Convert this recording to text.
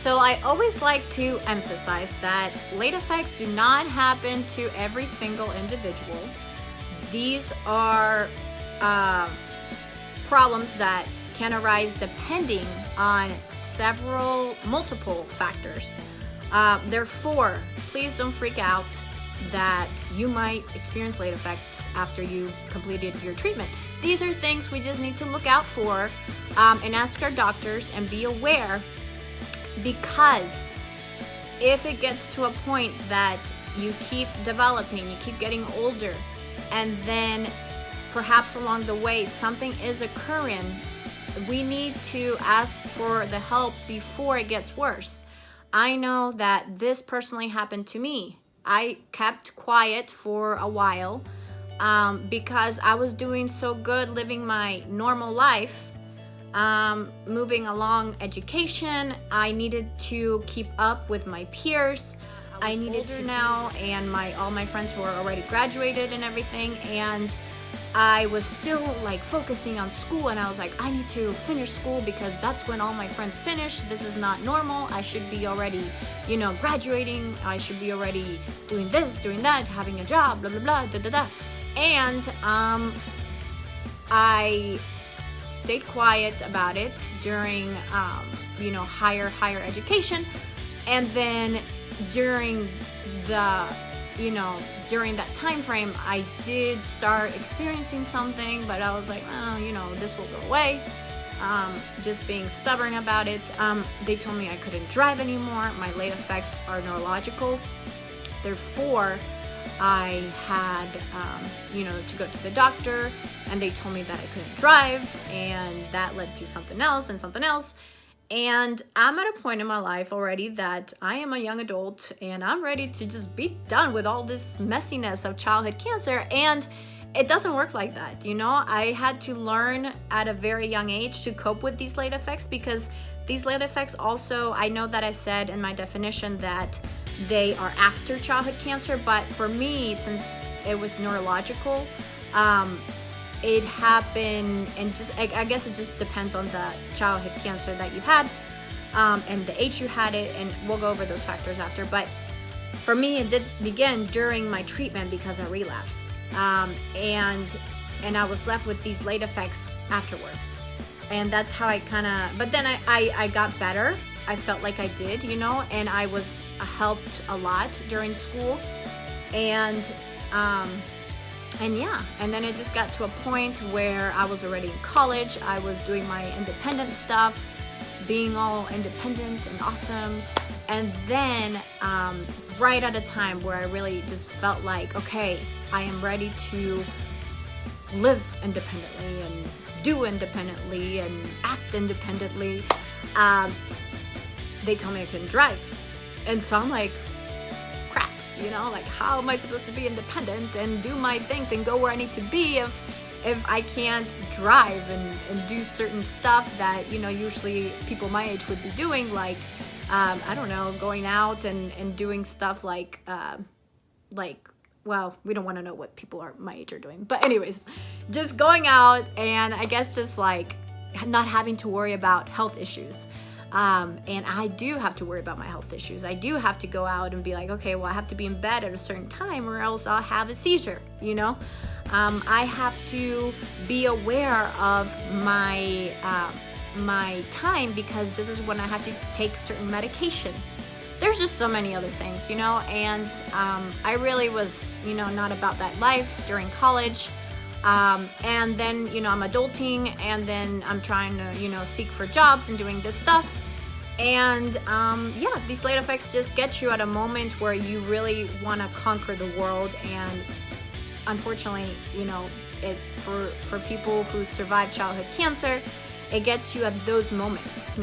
So I always like to emphasize that late effects do not happen to every single individual. These are problems that can arise depending on multiple factors. Therefore, please don't freak out that you might experience late effects after you completed your treatment. These are things we just need to look out for and ask our doctors and be aware, because if it gets to a point that you keep developing, you keep getting older, and then perhaps along the way something is occurring, we need to ask for the help before it gets worse. I know that this personally happened to me. I kept quiet for a while because I was doing so good living my normal life, moving along education. I needed to keep up with my peers. I needed to now, and all my friends were already graduated and everything, and I was still like focusing on school, and I was like, I need to finish school because that's when all my friends finish. This is not normal. I should be already, graduating. I should be already doing this, doing that, having a job, blah, blah, blah, da, da, da. And I stayed quiet about it during, higher education. And then during during that time frame, I did start experiencing something, but I was like, this will go away. Just being stubborn about it. They told me I couldn't drive anymore. My late effects are neurological. Therefore, I had, to go to the doctor, and they told me that I couldn't drive, and that led to something else and something else. And I'm at a point in my life already that I am a young adult, and I'm ready to just be done with all this messiness of childhood cancer. And it doesn't work like that. I had to learn at a very young age to cope with these late effects, because these late effects also, I know that I said in my definition that they are after childhood cancer, but for me, since it was neurological, it happened, and I guess it just depends on the childhood cancer that you had, and the age you had it, and we'll go over those factors after. But for me, it did begin during my treatment because I relapsed, and I was left with these late effects afterwards. And that's how but then I got better. I felt like I did, and I was helped a lot during school, and then it just got to a point where I was already in college. I was doing my independent stuff, being all independent and awesome. And then right at a time where I really just felt like, okay, I am ready to live independently and do independently and act independently, they told me I couldn't drive. And so I'm like, crap, how am I supposed to be independent and do my things and go where I need to be if I can't drive and do certain stuff that, usually people my age would be doing, like, I don't know, going out and doing stuff like, well, we don't want to know what people my age are doing. But anyways, just going out, and I guess just like not having to worry about health issues. And I do have to worry about my health issues. I do have to go out and be like, okay, well, I have to be in bed at a certain time or else I'll have a seizure, I have to be aware of my time, because this is when I have to take certain medication. There's just so many other things, and I really was, not about that life during college. And then, I'm adulting, and then I'm trying to, seek for jobs and doing this stuff. And these late effects just get you at a moment where you really want to conquer the world. And unfortunately, for people who survive childhood cancer, it gets you at those moments.